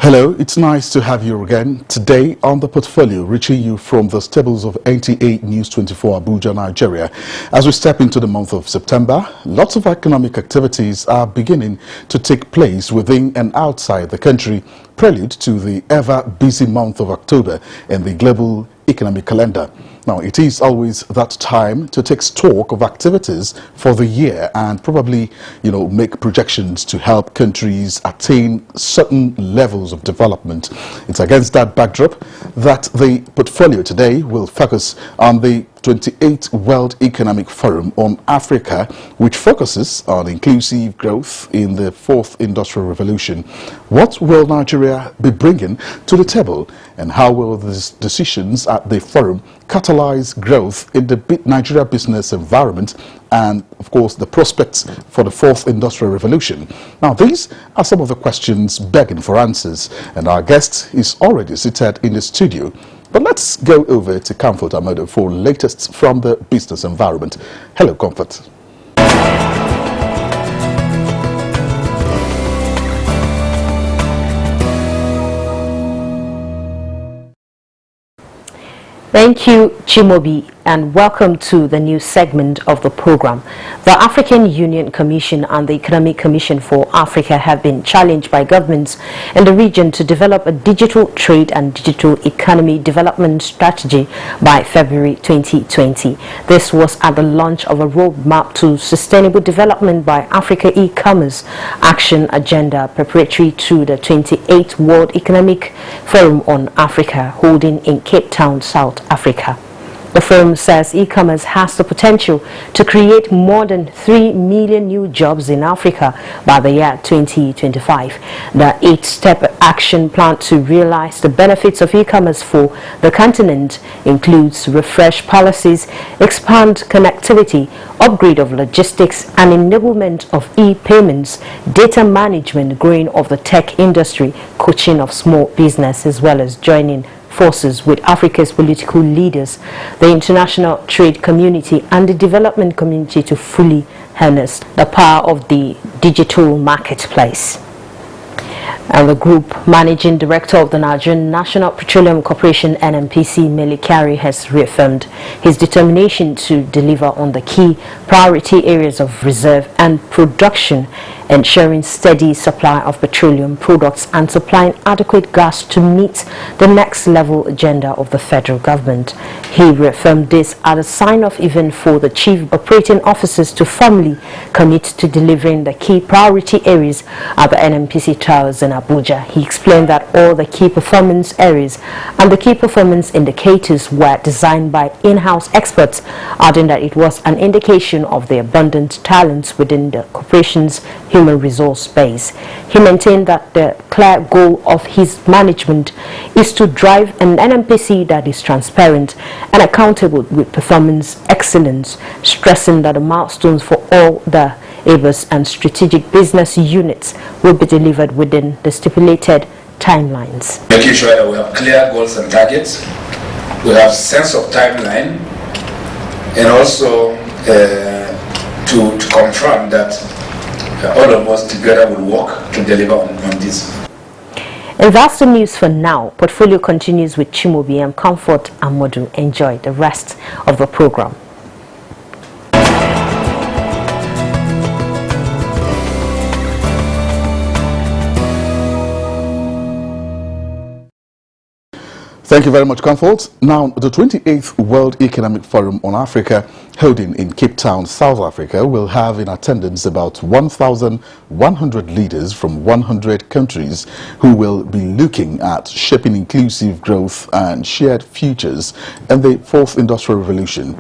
Hello, it's nice to have you again. Today on the portfolio, reaching you from the stables of NTA News 24 Abuja, Nigeria. As we step into the month of September, lots of economic activities are beginning to take place within and outside the country, prelude to the ever-busy month of October in the global economic calendar. Now, it is always that time to take stock of activities for the year and probably, make projections to help countries attain certain levels of development. It's against that backdrop that the portfolio today will focus on the 28th World Economic Forum on Africa, which focuses on inclusive growth in the fourth industrial revolution. What will Nigeria be bringing to the table, and how will these decisions at the forum catalyze growth in the Nigeria business environment and, of course, the prospects for the fourth industrial revolution? Now, these are some of the questions begging for answers, and our guest is already seated in the studio. But let's go over to Comfort Amado for latest from the business environment. Hello, Comfort. Thank you, Chimobi, and welcome to the new segment of the program. The African Union Commission and the Economic Commission for Africa have been challenged by governments in the region to develop a digital trade and digital economy development strategy by February 2020. This was at the launch of a roadmap to sustainable development by Africa e-commerce action agenda preparatory to the 28th World Economic Forum on Africa holding in Cape Town, South Africa. The forum says e-commerce has the potential to create more than 3 million new jobs in Africa by the year 2025. The 8-step action plan to realize the benefits of e-commerce for the continent includes refresh policies, expand connectivity, upgrade of logistics and enablement of e-payments, data management, growing of the tech industry, coaching of small business, as well as joining forces with Africa's political leaders, the international trade community and the development community to fully harness the power of the digital marketplace. And the group managing director of the Nigerian National Petroleum Corporation NNPC, Mele Kyari, has reaffirmed his determination to deliver on the key priority areas of reserve and production, ensuring steady supply of petroleum products and supplying adequate gas to meet the next level agenda of the federal government. He reaffirmed this at a sign-off event for the chief operating officers to formally commit to delivering the key priority areas at the NNPC Towers in Abuja. He explained that all the key performance areas and the key performance indicators were designed by in-house experts, adding that it was an indication of the abundant talents within the corporation's human resource base. He maintained that the clear goal of his management is to drive an NNPC that is transparent and accountable with performance excellence, stressing that the milestones for all the ABUS and strategic business units will be delivered within the stipulated timelines. Making sure that we have clear goals and targets, we have sense of timeline, and also to confirm that all of us together will work to deliver on this. And that's the news for now. Portfolio continues with Chimobi and Comfort Amodu. Enjoy the rest of the program. Thank you very much, Comfort. Now, the 28th World Economic Forum on Africa, holding in Cape Town, South Africa, will have in attendance about 1,100 leaders from 100 countries who will be looking at shaping inclusive growth and shared futures in the fourth industrial revolution.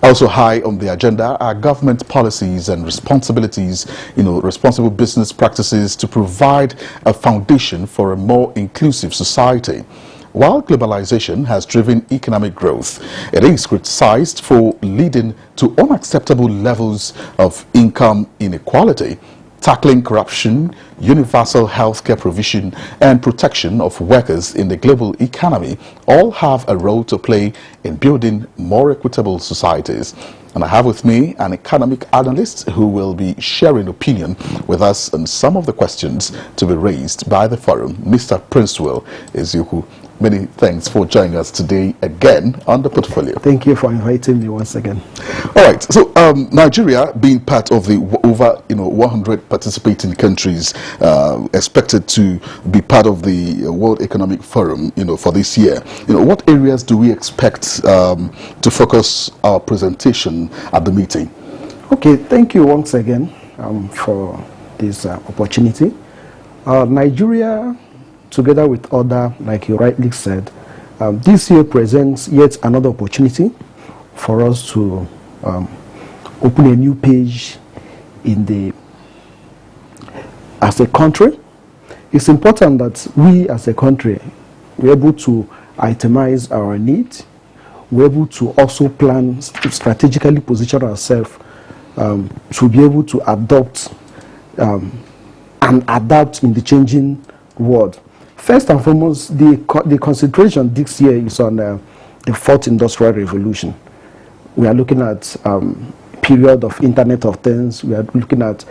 Also high on the agenda are government policies and responsibilities, responsible business practices to provide a foundation for a more inclusive society. While globalization has driven economic growth, it is criticized for leading to unacceptable levels of income inequality. tackling corruption, universal healthcare provision, and protection of workers in the global economy all have a role to play in building more equitable societies. And I have with me an economic analyst who will be sharing opinion with us on some of the questions to be raised by the forum. Mr. Princewell Eziokwu, many thanks for joining us today again on the portfolio. Thank you for inviting me once again. All right, so Nigeria, being part of the over 100 participating countries expected to be part of the World Economic Forum, for this year, what areas do we expect to focus our presentation at the meeting? Okay, thank you once again for this opportunity. Nigeria, together with other, like you rightly said, this year presents yet another opportunity for us to open a new page as a country. It's important that we as a country, we're able to itemize our needs. We're able to also plan, strategically position ourselves to be able to adopt and adapt in the changing world. First and foremost, the concentration this year is on the fourth industrial revolution. We are looking at period of Internet of Things. We are looking at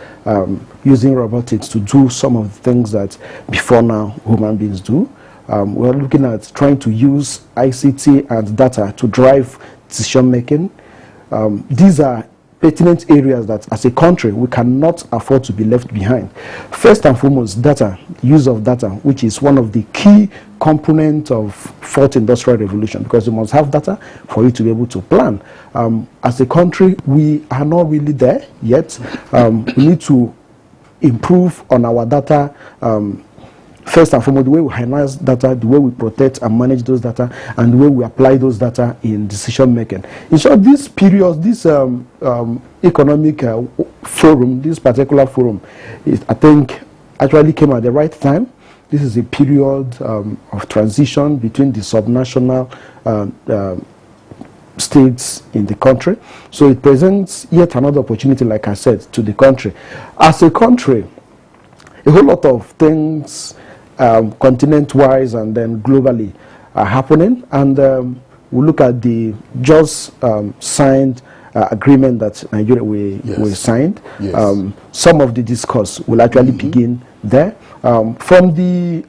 using robotics to do some of the things that before now human beings do. We are looking at trying to use ICT and data to drive decision making. These are pertinent areas that as a country we cannot afford to be left behind. First and foremost, data, use of data, which is one of the key components of fourth industrial revolution, because you must have data for you to be able to plan. As a country, we are not really there yet. We need to improve on our data. First and foremost, the way we harness data, the way we protect and manage those data, and the way we apply those data in decision making. In short, this period, this economic forum, this particular forum, I think actually came at the right time. This is a period of transition between the subnational states in the country. So it presents yet another opportunity, like I said, to the country. As a country, a whole lot of things continent-wise and then globally are happening, and we look at the just signed agreement that Nigeria we signed. Yes. Some of the discourse will actually begin there. From the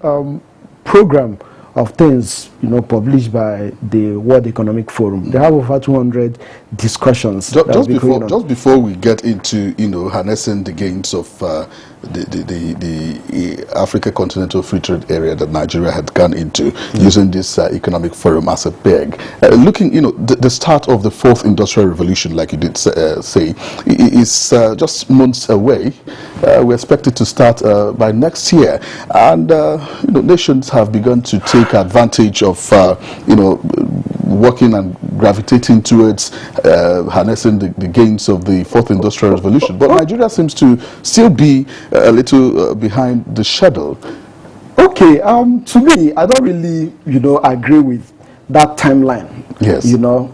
program of things published by the World Economic Forum, they have over 200 discussions. Just before we get into harnessing the gains of the Africa continental free trade area that Nigeria had gone into, using this economic forum as a peg, looking the start of the fourth industrial revolution, like you did say, is just months away. We expect it to start by next year, and nations have begun to take advantage of working and gravitating towards harnessing the gains of the fourth industrial revolution. But Nigeria seems to still be a little behind the schedule. Okay, to me, I don't really, agree with that timeline. Yes.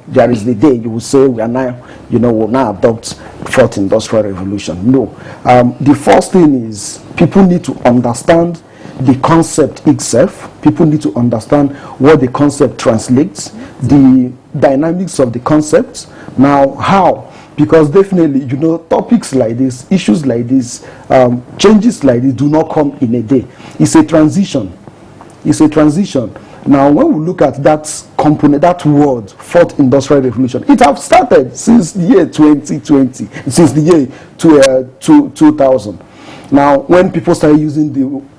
There is the day you will say we are now, will now adopt fourth industrial revolution. No. The first thing is people need to understand the concept itself. People need to understand what the concept translates, the dynamics of the concept. Now, how? Because definitely, topics like this, issues like this, changes like this do not come in a day. It's a transition. It's a transition. Now, when we look at that component, that word, fourth industrial revolution, it has started since the year 2020, since the year 2000. Now, when people started using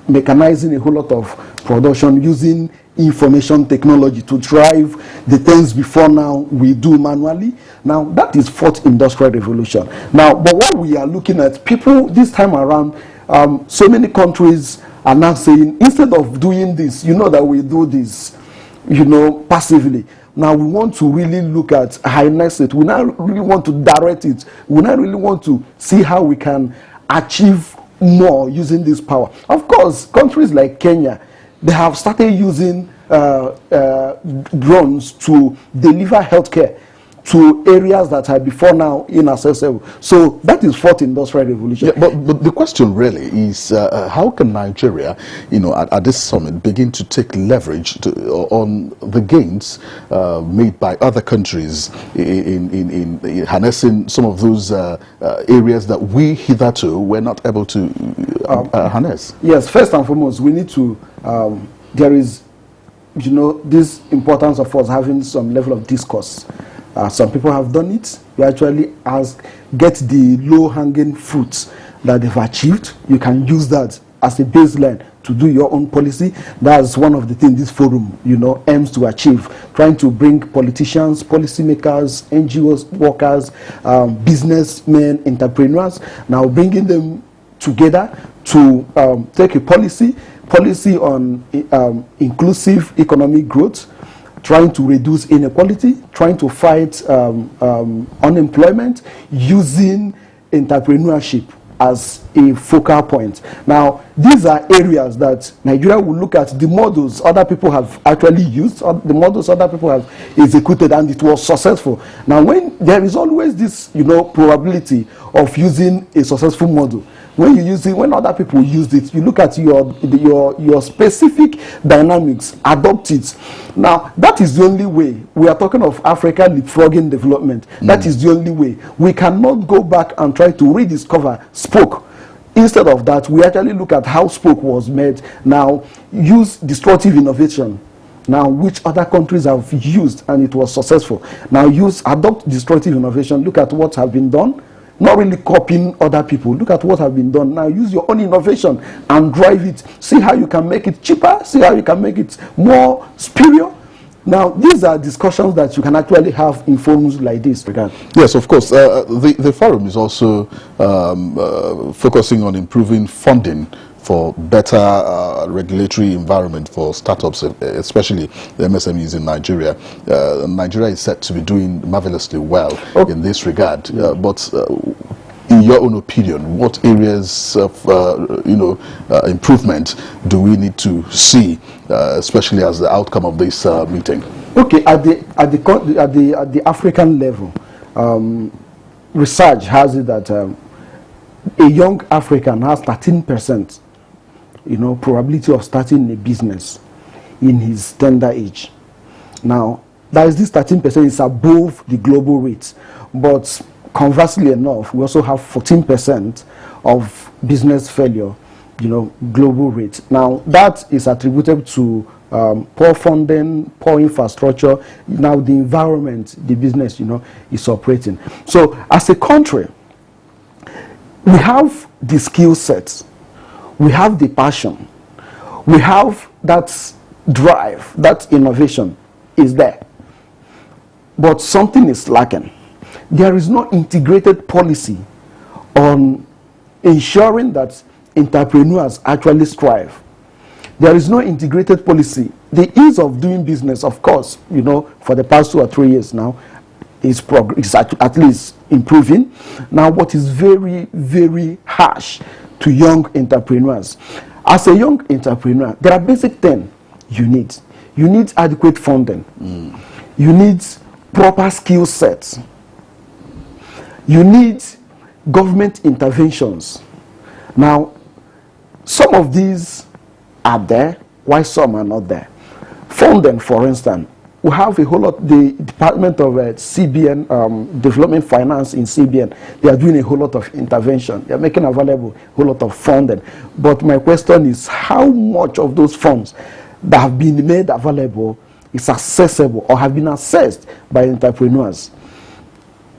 mechanizing a whole lot of production, using information technology to drive the things before now we do manually. Now, that is fourth industrial revolution. Now, but what we are looking at, people this time around, so many countries are now saying, instead of doing this, that we do this, passively. Now we want to really look at harness it. We now really want to direct it. We now really want to see how we can achieve more using this power. Of course, countries like Kenya, they have started using drones to deliver healthcare to areas that are before now inaccessible. So that is fourth industrial revolution. Yeah, but the question really is how can Nigeria, at this summit, begin to take leverage on the gains made by other countries in harnessing some of those areas that we hitherto were not able to harness? Yes, first and foremost, we need to, there is, this importance of us having some level of discourse. Some people have done it. You actually get the low-hanging fruits that they've achieved. You can use that as a baseline to do your own policy. That's one of the things this forum, aims to achieve. Trying to bring politicians, policymakers, NGOs, workers, businessmen, entrepreneurs, now bringing them together to take a policy on inclusive economic growth, trying to reduce inequality, trying to fight unemployment, using entrepreneurship as a focal point. Now, these are areas that Nigeria will look at the models other people have actually used, or the models other people have executed, and it was successful. Now, when there is always this, probability of using a successful model, when you use it, when other people use it, you look at your specific dynamics, adopt it. Now, that is the only way. We are talking of Africa leapfrogging development. That is the only way. We cannot go back and try to rediscover Spoke. Instead of that, we actually look at how Spoke was made. Now, use destructive innovation. Now, which other countries have used and it was successful. Now, adopt destructive innovation. Look at what have been done. Not really copying other people. Look at what have been done. Now use your own innovation and drive it. See how you can make it cheaper. See how you can make it more superior. Now, these are discussions that you can actually have in forums like this. Yes, of course. The forum is also focusing on improving funding for better regulatory environment for startups, especially the MSMEs in Nigeria. Nigeria is set to be doing marvelously well in this regard. But in your own opinion, what areas of improvement do we need to see, especially as the outcome of this meeting? Okay, at the African level, research has it that a young African has 13%. Probability of starting a business in his tender age. Now, that is this 13% is above the global rate. But conversely enough, we also have 14% of business failure, global rate. Now, that is attributable to poor funding, poor infrastructure. Now, the environment, the business, is operating. So, as a country, we have the skill sets. We have the passion. We have that drive, that innovation is there. But something is lacking. There is no integrated policy on ensuring that entrepreneurs actually strive. There is no integrated policy. The ease of doing business, of course, for the past 2 or 3 years now, is at least improving. Now, what is very, very harsh to young entrepreneurs. As a young entrepreneur, there are basic 10 you need. You need adequate funding. You need proper skill sets. You need government interventions. Now, some of these are there, while some are not there. Funding, for instance, we have a whole lot, the Department of CBN, Development Finance in CBN, they are doing a whole lot of intervention. They are making available a whole lot of funding. But my question is, how much of those funds that have been made available is accessible or have been accessed by entrepreneurs?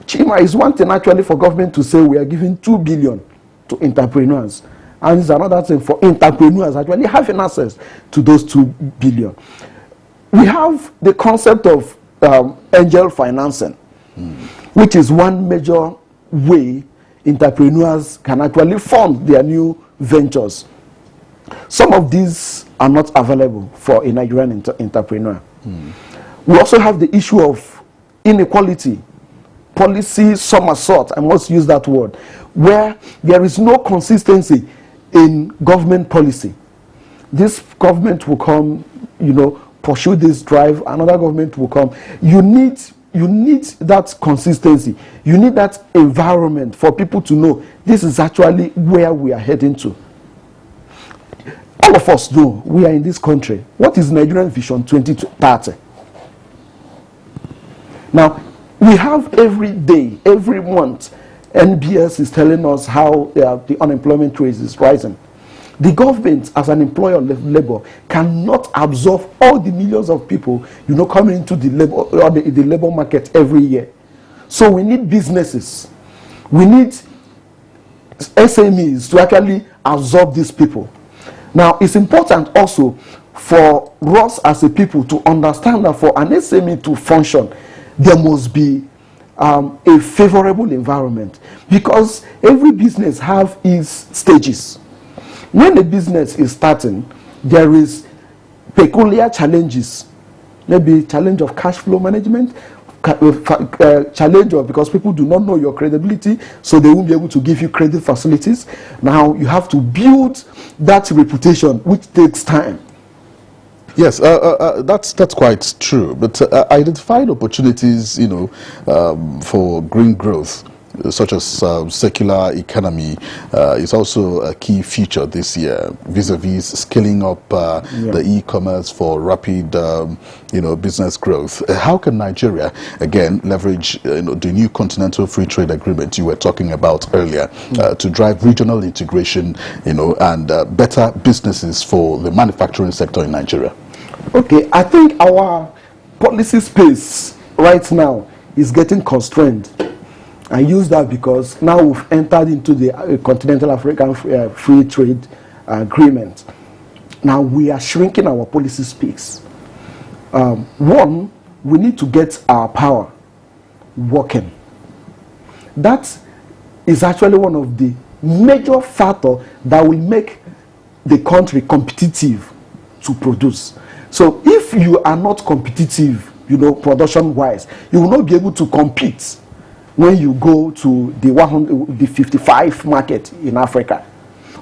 Chima, is one thing actually for government to say we are giving 2 billion to entrepreneurs. And it's another thing for entrepreneurs actually having access to those 2 billion. We have the concept of angel financing, which is one major way entrepreneurs can actually fund their new ventures. Some of these are not available for a Nigerian entrepreneur. We also have the issue of inequality, policy somersault, I must use that word, where there is no consistency in government policy. This government will come, pursue this drive, another government will come. You need you need that consistency. You need that environment for people to know this is actually where we are heading to. All of us know we are in this country. What is Nigerian Vision 2030? Now, we have every day, every month, NBS is telling us how the unemployment rate is rising. The government, as an employer of labor, cannot absorb all the millions of people, coming into the labor market every year. So we need businesses. We need SMEs to actually absorb these people. Now, it's important also for us as a people to understand that for an SME to function, there must be a favorable environment, because every business have its stages. When the business is starting, there is peculiar challenges, maybe challenge of cash flow management, challenge of because people do not know your credibility, so they won't be able to give you credit facilities. Now you have to build that reputation, which takes time. Yes, that's quite true. But identifying opportunities, for green growth, such as circular economy, is also a key feature this year, vis-a-vis scaling up the e-commerce for rapid, business growth. How can Nigeria again leverage the new continental free trade agreement you were talking about earlier to drive regional integration, and better businesses for the manufacturing sector in Nigeria? Okay, I think our policy space right now is getting constrained. I use that because now we've entered into the continental African free trade agreement. Now we are shrinking our policy space. One, we need to get our power working. That is actually one of the major factors that will make the country competitive to produce. So if you are not competitive, production-wise, you will not be able to compete when you go to the 55 market in Africa.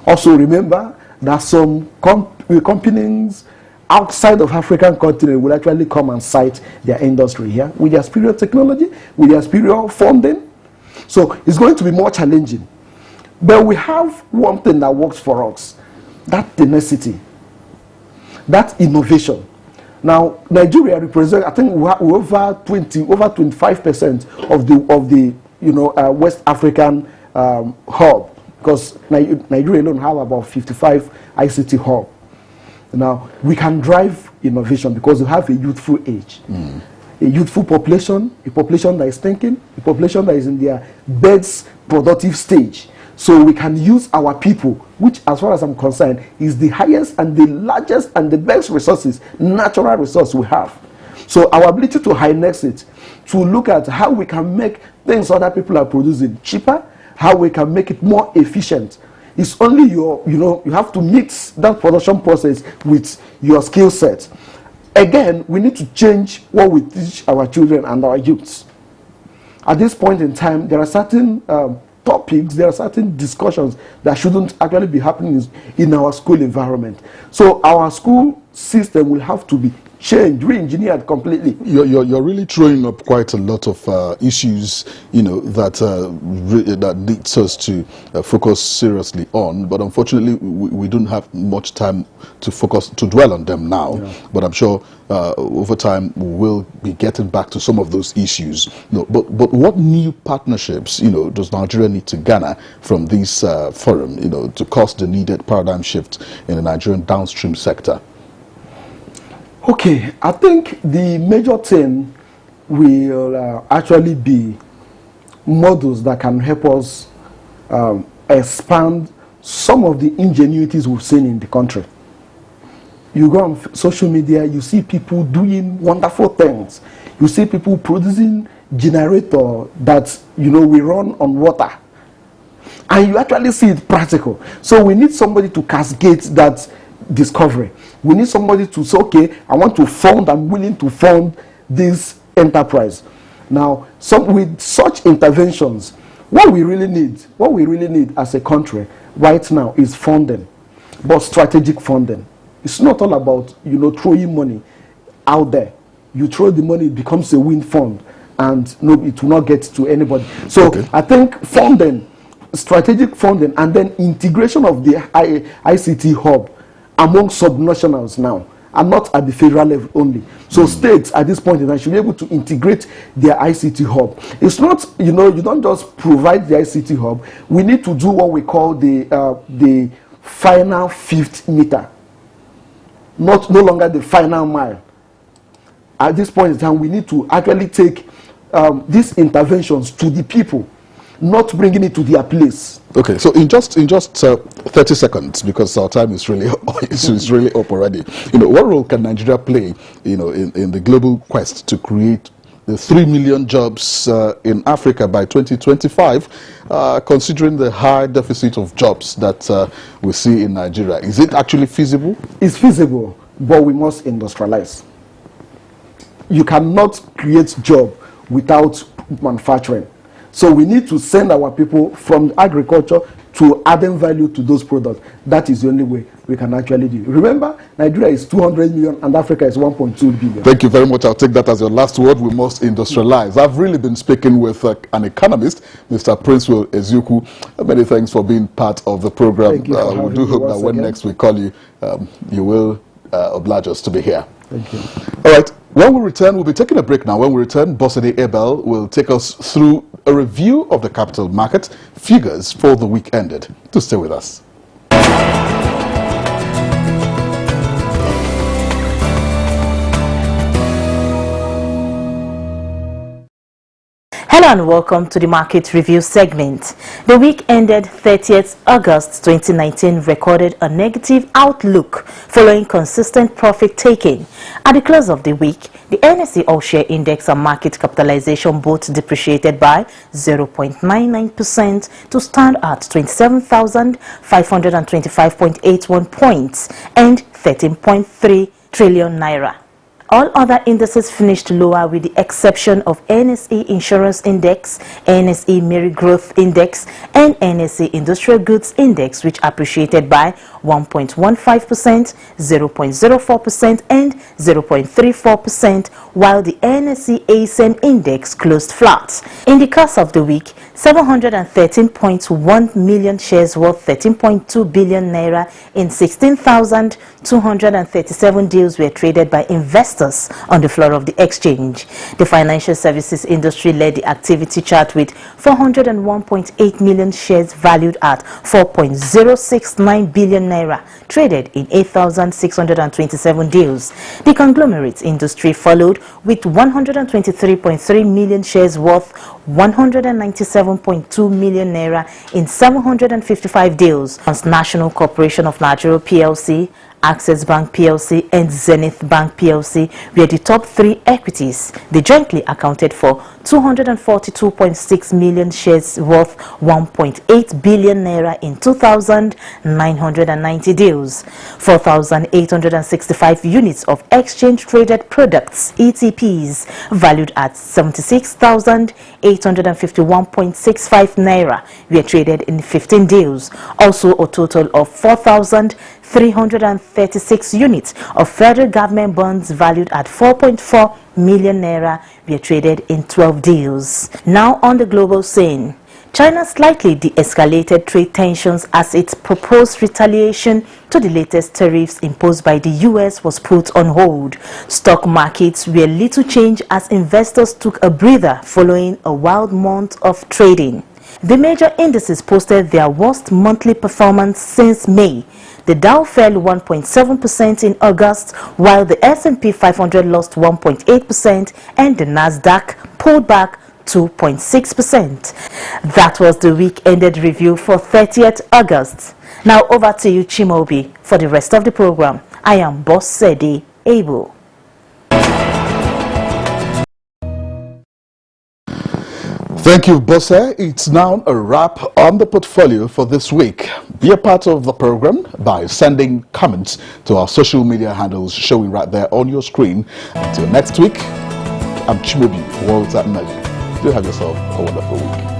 Also remember that some companies outside of African continent will actually come and site their industry here with their superior technology, with their superior funding. So it's going to be more challenging. But we have one thing that works for us, that tenacity, that innovation. Now, Nigeria represents, I think, we're over 25% of the West African hub, because Nigeria alone have about 55 ICT hub. Now, we can drive innovation because we have a youthful age, a youthful population, a population that is thinking, a population that is in their best productive stage. So we can use our people, which as far as I'm concerned, is the highest and the largest and the best resources, natural resource we have. So our ability to harness it, to look at how we can make things other people are producing cheaper, how we can make it more efficient. It's only you have to mix that production process with your skill set. Again, we need to change what we teach our children and our youths. At this point in time, there are certain topics, there are certain discussions that shouldn't actually be happening in our school environment. So our school system will have to be changed, re-engineered completely. You're really throwing up quite a lot of issues, that needs us to focus seriously on. But unfortunately, we don't have much time to dwell on them now. Yeah. But I'm sure over time we will be getting back to some of those issues. But what new partnerships, does Nigeria need to garner from this forum, to cause the needed paradigm shift in the Nigerian downstream sector? Okay, I think the major thing will actually be models that can help us expand some of the ingenuities we've seen in the country. You go on social media, you see people doing wonderful things. You see people producing generator that we run on water, and you actually see it practical. So we need somebody to cascade that discovery. We need somebody to say, okay, I'm willing to fund this enterprise. Now, with such interventions, what we really need as a country right now is funding, but strategic funding. It's not all about throwing money out there. You throw the money, it becomes a wind fund. and no, it will not get to anybody. So Okay. I think funding, strategic funding, and then integration of the ICT hub among subnationals now, and not at the federal level only. So states at this point in time should be able to integrate their ICT hub. It's not, you know, you don't just provide the ICT hub. We need to do what we call the final fifth meter, no longer the final mile. At this point in time, we need to actually take these interventions to the people, not bringing it to their place. Okay, so in just 30 seconds, because our time is really is really up already. You know, what role can Nigeria play, you know, in the global quest to create the 3 million jobs in Africa by 2025, considering the high deficit of jobs that we see in Nigeria? Is it actually feasible? It's feasible, but we must industrialize. You cannot create job without manufacturing. So we need to send our people from agriculture to adding value to those products. That is the only way we can actually do it. Remember, Nigeria is 200 million and Africa is 1.2 billion. Thank you very much. I'll take that as your last word. We must industrialize. I've really been speaking with an economist, Mr. Prince Will Eziokwu. Many thanks for being part of the program. Thank you for having we do me hope that once when again. next we call you, you will oblige us to be here. Thank you. All right. When we return, we'll be taking a break now. When we return, Bossede Abel will take us through a review of the capital market figures for the week ended. Do stay with us. Hello and welcome to the Market Review segment. The week ended 30th August 2019 recorded a negative outlook following consistent profit taking. At the close of the week, the NSE All-Share Index and market capitalization both depreciated by 0.99% to stand at 27,525.81 points and 13.3 trillion naira. All other indices finished lower with the exception of NSE Insurance Index, NSE Mary Growth Index, and NSE Industrial Goods Index, which appreciated by 1.15%, 0.04%, and 0.34%, while the NSE ASM Index closed flat. In the course of the week, 713.1 million shares worth 13.2 billion naira in 16,237 deals were traded by investors on the floor of the exchange. The financial services industry led the activity chart with 401.8 million shares valued at 4.069 billion naira traded in 8,627 deals. The conglomerate industry followed with 123.3 million shares worth 197.2 million naira in 755 deals. National Corporation of Nigeria PLC, Access Bank PLC, and Zenith Bank PLC were the top three equities. They jointly accounted for 242.6 million shares worth 1.8 billion naira in 2,990 deals. 4,865 units of exchange-traded products, ETPs, valued at 76,851.65 naira were traded in 15 deals. Also, a total of 4,336 units of federal government bonds valued at 4.4 million naira were traded in 12 deals. Now on the global scene, China slightly de-escalated trade tensions as its proposed retaliation to the latest tariffs imposed by the US was put on hold. Stock markets were little changed as investors took a breather following a wild month of trading. The major indices posted their worst monthly performance since May. The Dow fell 1.7% in August, while the S&P 500 lost 1.8% and the Nasdaq pulled back 2.6%. That was the week-ended review for 30th August. Now over to you, Chimobi, for the rest of the program. I am Bossede Abel. Thank you, Bosse. It's now a wrap on the portfolio for this week. Be a part of the program by sending comments to our social media handles showing right there on your screen. Until next week, I'm Chimobi Walter Nali. Do have yourself a wonderful week.